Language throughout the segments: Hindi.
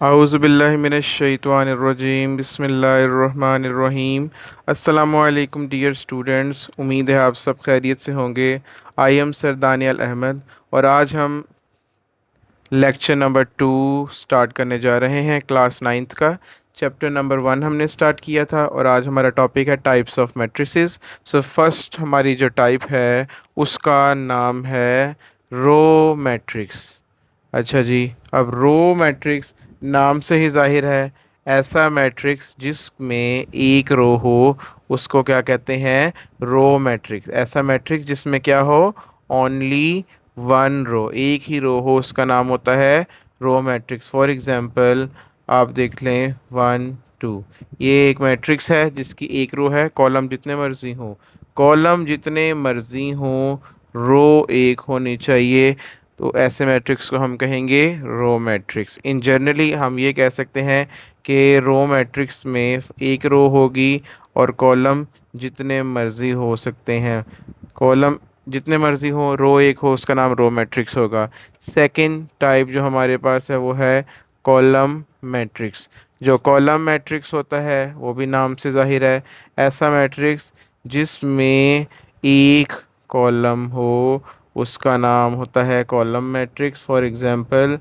आउज़ुबिल्लाहिमिनश्शैतानिर्रजीम बिस्मिल्लाहिर्रहमानिर्रहीम। अस्सलामुअलैकुम डियर स्टूडेंट्स, उम्मीद है आप सब खैरियत से होंगे। I am sir Daniyal Ahmad और आज हम लेक्चर नंबर 2 स्टार्ट करने जा रहे हैं। क्लास नाइन्थ का चैप्टर नंबर 1 हमने स्टार्ट किया था और आज हमारा टॉपिक है types of matrices. So first हमारी जो टाइप है उसका नाम है रो मैट्रिक्स। अच्छा जी, अब रो मैट्रिक्स नाम से ही जाहिर है ऐसा मैट्रिक्स जिसमें एक रो हो उसको क्या कहते हैं? Row matrix. ऐसा मैट्रिक्स जिसमें क्या हो? ओनली वन रो, एक ही रो हो, उसका नाम होता है रो मैट्रिक्स। फॉर एग्जांपल आप देख लें 1 2, ये एक मैट्रिक्स है जिसकी एक रो है, कॉलम जितने मर्जी हो, कॉलम जितने मर्जी हो, रो एक होनी चाहिए। तो ऐसे मैट्रिक्स को हम कहेंगे रो मैट्रिक्स। इन जनरली हम ये कह सकते हैं कि रो मैट्रिक्स में एक रो होगी और कॉलम जितने मर्जी हो सकते हैं। कॉलम जितने मर्जी हो, रो एक हो, उसका नाम रो मैट्रिक्स होगा। सेकंड टाइप जो हमारे पास है वो है कॉलम मैट्रिक्स। जो कॉलम मैट्रिक्स होता है वो भी नाम से जाहिर है ऐसा मैट्रिक्स जिसमें एक कॉलम हो, उसका नाम होता है कॉलम मैट्रिक्स। फॉर एग्जांपल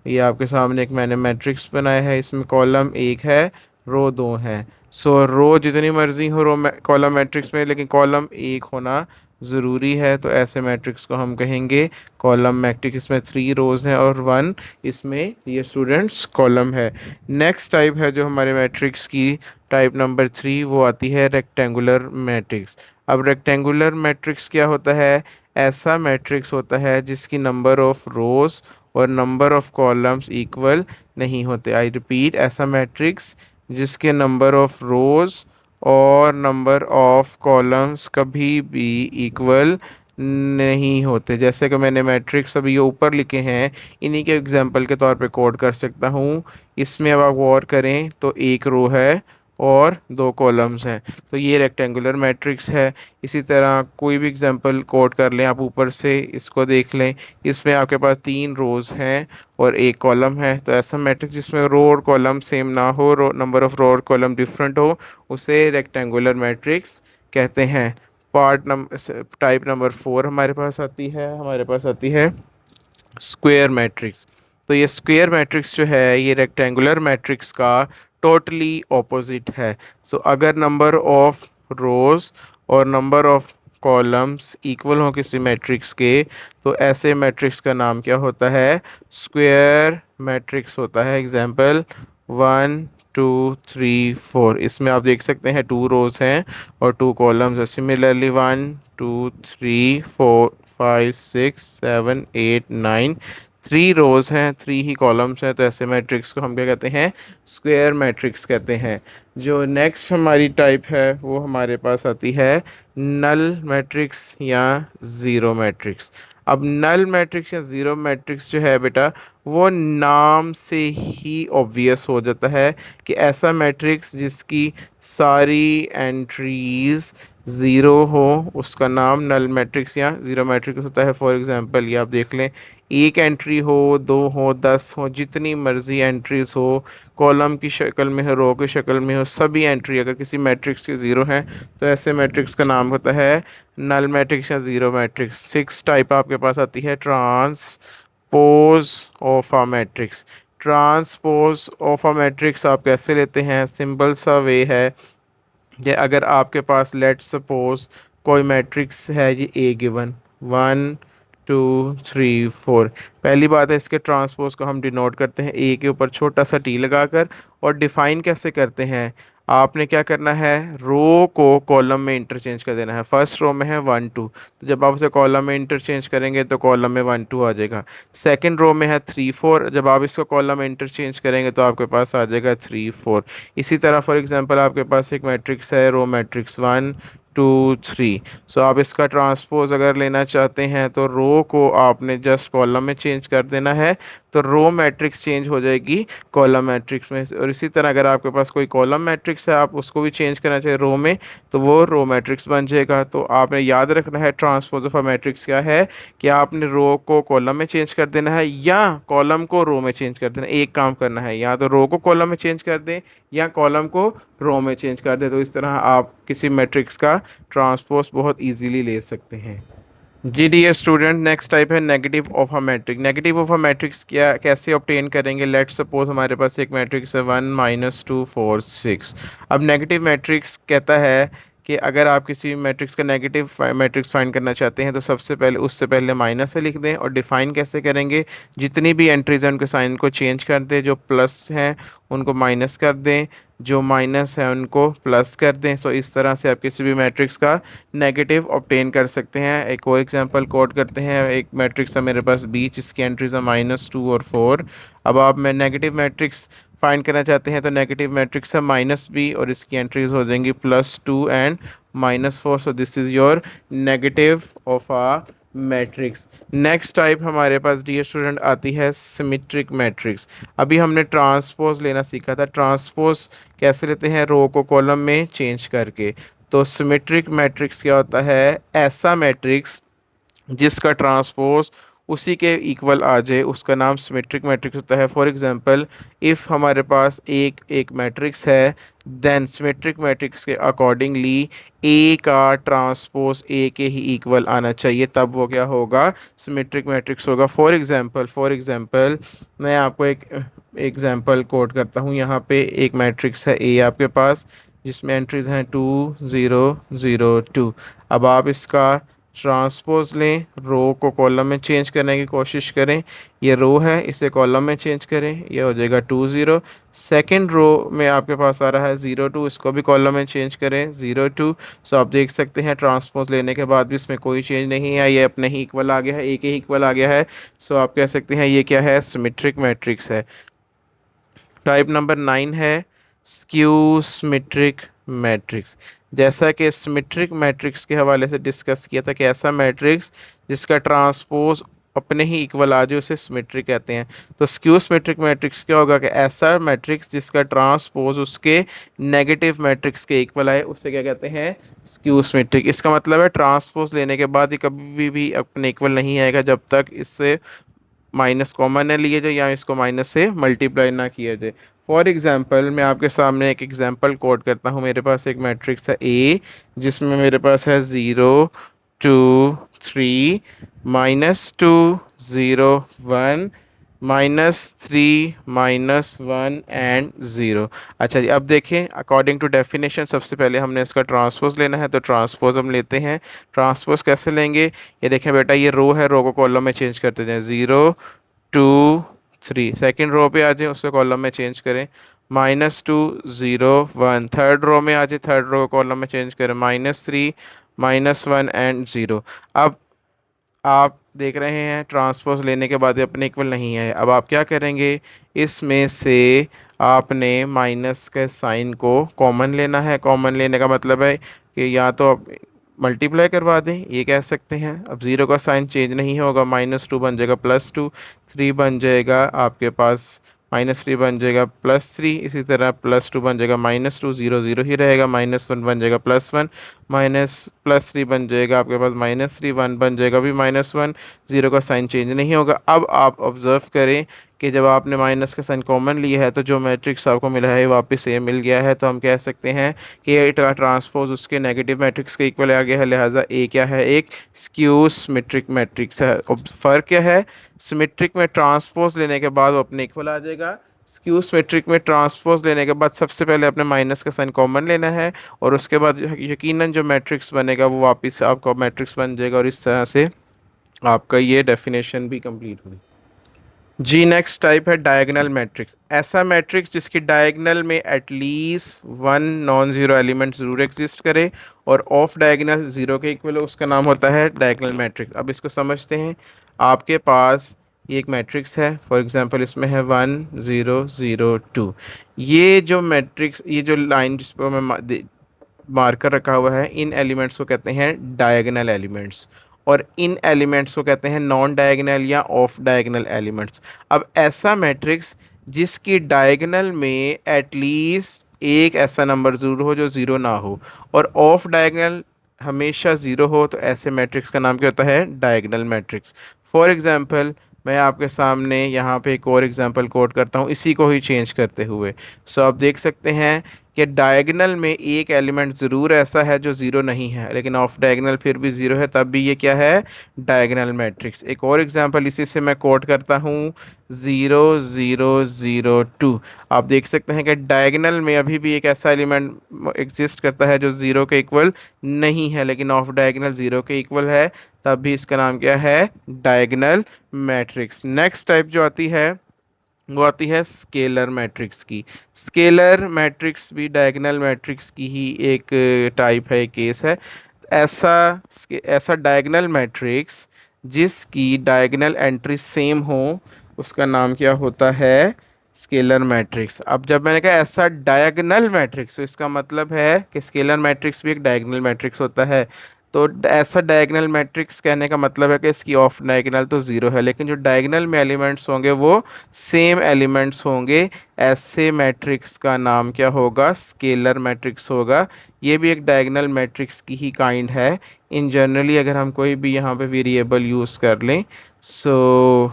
ये आपके सामने एक मैंने मैट्रिक्स बनाया है, इसमें कॉलम एक है, रो दो हैं। सो रो जितनी मर्जी हो रो कॉलम मैट्रिक्स में, लेकिन कॉलम एक होना ज़रूरी है, तो ऐसे मैट्रिक्स को हम कहेंगे कॉलम मैट्रिक्स। इसमें 3 रोज हैं और 1 इसमें ये स्टूडेंट्स कॉलम है। नेक्स्ट टाइप है जो हमारे मैट्रिक्स की, टाइप नंबर 3, वो आती है रेक्टेंगुलर मैट्रिक्स। अब रेक्टेंगुलर मैट्रिक्स क्या होता है? ऐसा मैट्रिक्स होता है जिसकी नंबर ऑफ रोज और नंबर ऑफ कॉलम्स इक्वल नहीं होते। आई रिपीट, ऐसा मैट्रिक्स जिसके नंबर ऑफ रोज और नंबर ऑफ कॉलम्स कभी भी इक्वल नहीं होते। जैसे कि मैंने मैट्रिक्स अभी ये ऊपर लिखे हैं, इन्हीं के एग्जांपल के तौर पे कोड कर सकता हूँ। इसमें अब आप गौर करें तो एक रो है और 2 कॉलम्स हैं, तो ये रेक्टेंगुलर मैट्रिक्स है। इसी तरह कोई भी एग्जांपल कोड कर लें आप, ऊपर से इसको देख लें, इसमें आपके पास 3 रोज हैं और एक कॉलम है, तो ऐसा मैट्रिक्स जिसमें रो और कॉलम सेम ना हो, रो नंबर ऑफ रो और कॉलम डिफरेंट हो, उसे रेक्टेंगुलर मैट्रिक्स कहते हैं। पार्ट नंबर टाइप नंबर 4 हमारे पास आती है स्क्वायर मैट्रिक्स। तो ये स्क्वायर मैट्रिक्स जो है ये रेक्टेंगुलर मैट्रिक्स का टोटली ऑपोजिट है। सो अगर नंबर ऑफ रोज और नंबर ऑफ कॉलम्स इक्वल हो किसी मैट्रिक्स के, तो ऐसे मैट्रिक्स का नाम क्या होता है? स्क्वायर मैट्रिक्स होता है। एग्जाम्पल 1 2 3 4, इसमें आप देख सकते हैं 2 रोज हैं और 2 कॉलम्स है। सिमिलरली 1 2 3 4 5 6 7 8 9, 3 रोज हैं, 3 ही कॉलम्स हैं, तो ऐसे मैट्रिक्स को हम क्या कहते हैं? स्क्वायर मैट्रिक्स कहते हैं। जो नेक्स्ट हमारी टाइप है वो हमारे पास आती है नल मैट्रिक्स या ज़ीरो मैट्रिक्स। अब नल मैट्रिक्स या ज़ीरो मैट्रिक्स जो है बेटा, वो नाम से ही ऑब्वियस हो जाता है कि ऐसा मैट्रिक्स जिसकी सारी एंट्रीज ज़ीरो हो उसका नाम नल मैट्रिक्स या ज़ीरो मैट्रिक्स होता है। फॉर एग्जांपल ये आप देख लें, एक एंट्री हो, 2 हो, 10 हो, जितनी मर्जी एंट्रीज हो, कॉलम की शक्ल में हो, रो की शक्ल में हो, सभी एंट्री अगर किसी मैट्रिक्स की ज़ीरो है तो ऐसे मैट्रिक्स का नाम होता है नल मैट्रिक्स या ज़ीरो मैट्रिक्स। 6 टाइप आपके पास आती है transpose of a matrix. Transpose of a matrix आप कैसे लेते हैं? सिंपल सा वे है कि अगर आपके पास लेट सपोज कोई मैट्रिक्स है ये ए गिवन 1 2 3 4, पहली बात है इसके ट्रांसपोज को हम डिनोट करते हैं ए के ऊपर छोटा सा टी लगाकर। और डिफाइन कैसे करते हैं? आपने क्या करना है, रो को कॉलम में इंटरचेंज कर देना है। फर्स्ट रो में है 1 2, तो जब आप उसे कॉलम में इंटरचेंज करेंगे तो कॉलम में 1 2 आ जाएगा। सेकंड रो में है 3 4, जब आप इसको कॉलम में इंटरचेंज करेंगे तो आपके पास आ जाएगा 3 4। इसी तरह फॉर एग्जांपल आपके पास एक मैट्रिक्स है रो मैट्रिक्स 1 2 3। सो आप इसका ट्रांसपोज अगर लेना चाहते हैं तो रो को आपने जस्ट कॉलम में चेंज कर देना है, तो रो मैट्रिक्स चेंज हो जाएगी कॉलम मैट्रिक्स में। और इसी तरह अगर आपके पास कोई कॉलम मैट्रिक्स है, आप उसको भी चेंज करना चाहिए रो में, तो वो रो मैट्रिक्स बन जाएगा। तो आपने याद रखना है ट्रांसपोज ऑफ अ मैट्रिक्स क्या है, कि आपने रो को कॉलम में चेंज कर देना है या कॉलम को रो में चेंज कर देना है। एक काम करना है, या तो रो को कॉलम में चेंज कर दें या कॉलम को रो में चेंज कर दें। तो इस तरह आप किसी मैट्रिक्स का ट्रांसपोज बहुत इजीली ले सकते हैं। जी डियर स्टूडेंट, नेक्स्ट टाइप है negative of a matrix. Negative of a matrix क्या कैसे ऑब्टेन करेंगे? लेट्स सपोज हमारे पास एक मैट्रिक्स है 1 - 2 4 6। अब नेगेटिव मैट्रिक्स कहता है कि अगर आप किसी मैट्रिक्स का नेगेटिव मैट्रिक्स फाइंड करना चाहते हैं तो सबसे पहले उससे पहले माइनस से लिख दें। और डिफाइन कैसे करेंगे? जितनी भी एंट्रीज हैं उनके साइन को चेंज कर दें, जो प्लस हैं उनको माइनस कर दें, जो माइनस है उनको प्लस कर दें। सो इस तरह से आप किसी भी मैट्रिक्स का नेगेटिव ऑब्टेन कर सकते हैं। एक और एग्जांपल कोड करते हैं। एक मैट्रिक्स है मेरे पास बी, जिसकी एंट्रीज है -2 और 4। अब आप मैं नेगेटिव मैट्रिक्स फाइंड करना चाहते हैं तो नेगेटिव मैट्रिक्स है -b और इसकी एंट्रीज हो जाएंगी +2 and -4। So this is your negative of a matrix. Next type हमारे पास डियर स्टूडेंट आती है सिमेट्रिक मैट्रिक्स। अभी हमने ट्रांसपोज लेना सीखा था। ट्रांसपोज कैसे लेते हैं? रो को कॉलम में चेंज करके। तो सिमेट्रिक मैट्रिक्स क्या होता है? ऐसा मैट्रिक्स जिसका ट्रांसपोज उसी के इक्वल आ जाए, उसका नाम सिमेट्रिक मैट्रिक्स होता है। फॉर एग्जांपल, इफ़ हमारे पास एक एक मैट्रिक्स है, देन सिमेट्रिक मैट्रिक्स के अकॉर्डिंगली ए का ट्रांसपोज ए के ही इक्वल आना चाहिए, तब वो क्या होगा? सिमेट्रिक मैट्रिक्स होगा। फॉर एग्जांपल मैं आपको एक एग्जांपल कोट करता हूँ। यहाँ पे एक मैट्रिक्स है ए आपके पास, जिसमें एंट्रीज हैं 2 0 0 2। अब आप इसका ट्रांसपोज लें, रो को कॉलम में चेंज करने की कोशिश करें। ये रो है, इसे कॉलम में चेंज करें, ये हो जाएगा 2 0। सेकेंड रो में आपके पास आ रहा है 0 2, इसको भी कॉलम में चेंज करें 0 2। सो आप देख सकते हैं ट्रांसपोज लेने के बाद भी इसमें कोई चेंज नहीं है, ये अपने ही इक्वल आ गया है, एक ही इक्वल आ गया है। सो आप कह सकते हैं ये क्या है? सिमेट्रिक मैट्रिक्स है। टाइप नंबर 9 है स्क्यू सिमेट्रिक मैट्रिक्स। जैसा कि सिमेट्रिक मैट्रिक्स के हवाले से डिस्कस किया था कि ऐसा मैट्रिक्स जिसका ट्रांसपोज अपने ही इक्वल आ जाए उसे सिमेट्रिक कहते हैं। तो स्क्यू सिमेट्रिक मैट्रिक्स क्या होगा? कि ऐसा मैट्रिक्स जिसका ट्रांसपोज उसके नेगेटिव मैट्रिक्स के इक्वल आए उसे क्या कहते हैं? Skew symmetric. इसका मतलब है ट्रांसपोज लेने के बाद ये कभी भी अपने इक्वल नहीं आएगा जब तक इससे माइनस कॉमन न लिए जाए या इसको माइनस से मल्टीप्लाई ना किया जाए। फॉर एग्जांपल, मैं आपके सामने एक एग्जांपल कोड करता हूँ। मेरे पास एक मैट्रिक्स है ए, जिसमें मेरे पास है 0 2 3 -2 0 1 -3 -1 एंड 0। अच्छा जी, अब देखें अकॉर्डिंग टू डेफिनेशन सबसे पहले हमने इसका ट्रांसपोज लेना है, तो ट्रांसपोज हम लेते हैं। ट्रांसपोज कैसे लेंगे? ये देखें बेटा, ये रो है, रो को कॉलम में चेंज करते जाएं। 0 2 3, सेकेंड रो पे आ जाए, उससे कॉलम में चेंज करें -2 0 1। थर्ड रो में आ जाए, थर्ड रो को कॉलम में चेंज करें -3 -1 एंड 0। अब आप देख रहे हैं ट्रांसपोज लेने के बाद ये अपने इक्वल नहीं है। अब आप क्या करेंगे? इसमें से आपने माइनस के साइन को कॉमन लेना है। कॉमन लेने का मतलब है कि या तो आप मल्टीप्लाई करवा दें, ये कह सकते हैं। अब ज़ीरो का साइन चेंज नहीं होगा, -2 बन जाएगा +2, 3 बन जाएगा आपके पास, -3 बन जाएगा +3, इसी तरह +2 बन जाएगा -2, 0 0 ही रहेगा, -1 बन जाएगा +1, +3 बन जाएगा आपके पास -3, 1 बन जाएगा भी -1, 0 का साइन चेंज नहीं होगा। अब आप ऑब्जर्व करें कि जब आपने माइनस का साइन कॉमन लिया है तो जो मैट्रिक्स आपको मिला है वापस सेम मिल गया है। तो हम कह सकते हैं कि ये ट्रांसपोज उसके नेगेटिव मैट्रिक्स के इक्वल आ गया है, लिहाजा ए क्या है? एक स्क्यू सिमेट्रिक मैट्रिक्स है। अब फ़र्क क्या है? सिमेट्रिक में ट्रांसपोज लेने के बाद वो अपने इक्वल आ जाएगा। स्क्यू सिमेट्रिक में ट्रांसपोज लेने के बाद सबसे पहले अपने माइनस का साइन कॉमन लेना है और उसके बाद यकीनन जो मैट्रिक्स बनेगा वो वापस आपका मैट्रिक्स बन जाएगा। और इस तरह से आपका ये डेफिनेशन भी कंप्लीट हुई। जी नेक्स्ट टाइप है डायगोनल मैट्रिक्स। ऐसा मैट्रिक्स जिसकी डायगोनल में at least one non zero element ज़रूर एग्जिस्ट करे और ऑफ डायगोनल ज़ीरो के इक्वल हो, उसका नाम होता है डायगोनल मैट्रिक्स। अब इसको समझते हैं। आपके पास ये एक मैट्रिक्स है, फॉर एग्जांपल इसमें है 1 0 0 2। ये जो मैट्रिक्स, ये जो लाइन जिस पर मैं मार्कर रखा हुआ है, इन एलिमेंट्स को कहते हैं डायगोनल एलिमेंट्स। और इन एलिमेंट्स को कहते हैं नॉन डायगोनल या ऑफ डायगोनल एलिमेंट्स। अब ऐसा मैट्रिक्स जिसकी डायगोनल में एटलीस्ट एक ऐसा नंबर ज़रूर हो जो ज़ीरो ना हो, और ऑफ डायगोनल हमेशा ज़ीरो हो, तो ऐसे मैट्रिक्स का नाम क्या होता है? Diagonal matrix. फॉर एग्जांपल मैं आपके सामने यहाँ पे एक और एग्जांपल कोट करता हूँ इसी को ही चेंज करते हुए। सो आप देख सकते हैं कि डायगोनल में एक एलिमेंट ज़रूर ऐसा है जो ज़ीरो नहीं है, लेकिन ऑफ डायगोनल फिर भी ज़ीरो है, तब भी ये क्या है? Diagonal matrix. एक और एग्जांपल इसी से मैं कोट करता हूँ, 0 0 0 2। आप देख सकते हैं कि डायगोनल में अभी भी एक ऐसा एलिमेंट एग्जिस्ट करता है जो ज़ीरो के इक्वल नहीं है, लेकिन ऑफ डायगोनल ज़ीरो के इक्वल है, तब भी इसका नाम क्या है? Diagonal matrix. नेक्स्ट टाइप जो आती है वो आती है स्केलर मैट्रिक्स की। स्केलर मैट्रिक्स भी डायगोनल मैट्रिक्स की ही एक टाइप है, एक केस है। ऐसा ऐसा डायगोनल मैट्रिक्स जिसकी डायगोनल एंट्री सेम हो, उसका नाम क्या होता है? Scalar matrix. अब जब मैंने कहा ऐसा डायगोनल मैट्रिक्स, तो इसका मतलब है कि स्केलर मैट्रिक्स भी एक डायगोनल मैट्रिक्स होता है। तो ऐसा डायगोनल मैट्रिक्स कहने का मतलब है कि इसकी ऑफ डायगोनल तो ज़ीरो है, लेकिन जो डायगोनल में एलिमेंट्स होंगे वो सेम एलिमेंट्स होंगे। ऐसे मैट्रिक्स का नाम क्या होगा? स्केलर मैट्रिक्स होगा। ये भी एक डायगोनल मैट्रिक्स की ही काइंड है। इन जनरली अगर हम कोई भी यहाँ पे वेरिएबल यूज़ कर लें, सो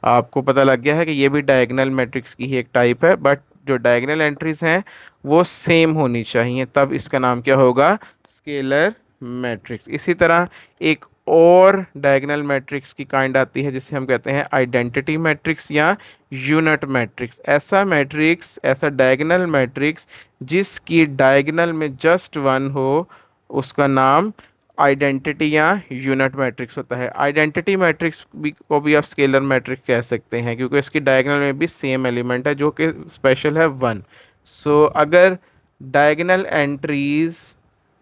आपको पता लग गया है कि ये भी डायगोनल मैट्रिक्स की ही एक टाइप है, बट जो डायगोनल एंट्रीज हैं वो सेम होनी चाहिए, तब इसका नाम क्या होगा? Scalar matrix. इसी तरह एक और डायगोनल मैट्रिक्स की काइंड आती है जिसे हम कहते हैं आइडेंटिटी मैट्रिक्स या यूनिट मैट्रिक्स। ऐसा मैट्रिक्स, ऐसा डायगोनल मैट्रिक्स जिसकी डायगोनल में जस्ट वन हो, उसका नाम आइडेंटिटी या यूनिट मैट्रिक्स होता है। आइडेंटिटी मैट्रिक्स भी को भी आप स्केलर मैट्रिक्स कह सकते हैं, क्योंकि इसकी डायगोनल में भी सेम एलिमेंट है जो कि स्पेशल है वन। सो अगर डायगोनल एंट्रीज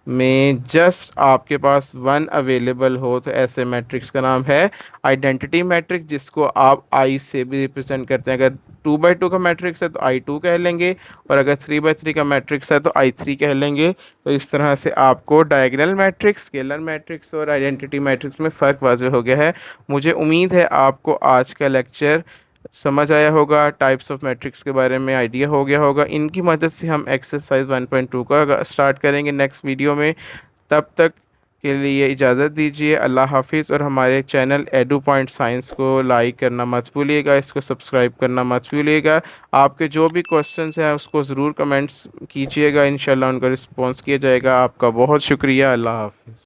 में जस्ट आपके पास वन अवेलेबल हो, तो ऐसे मैट्रिक्स का नाम है आइडेंटिटी मैट्रिक्स, जिसको आप आई से भी रिप्रेजेंट करते हैं। अगर 2 बाई 2 का मैट्रिक्स है तो I2 कह लेंगे, और अगर 3 बाई 3 का मैट्रिक्स है तो I3 कह लेंगे। तो इस तरह से आपको डायगोनल मैट्रिक्स, स्केलर मैट्रिक्स और आइडेंटिटी मैट्रिक्स में फ़र्क वाज़ेह हो गया है। मुझे उम्मीद है आपको आज का लेक्चर समझ आया होगा, टाइप्स ऑफ मैट्रिक्स के बारे में आइडिया हो गया होगा। इनकी मदद से हम एक्सरसाइज 1.2 का स्टार्ट करेंगे नेक्स्ट वीडियो में। तब तक के लिए इजाज़त दीजिए। अल्लाह हाफिज़। और हमारे चैनल एडू पॉइंट साइंस को लाइक करना मत भूलिएगा, इसको सब्सक्राइब करना मत भूलिएगा। आपके जो भी क्वेश्चंस हैं उसको ज़रूर कमेंट्स कीजिएगा, इंशाल्लाह उनका रिस्पॉन्स किया जाएगा। आपका बहुत शुक्रिया। अल्लाह हाफिज़।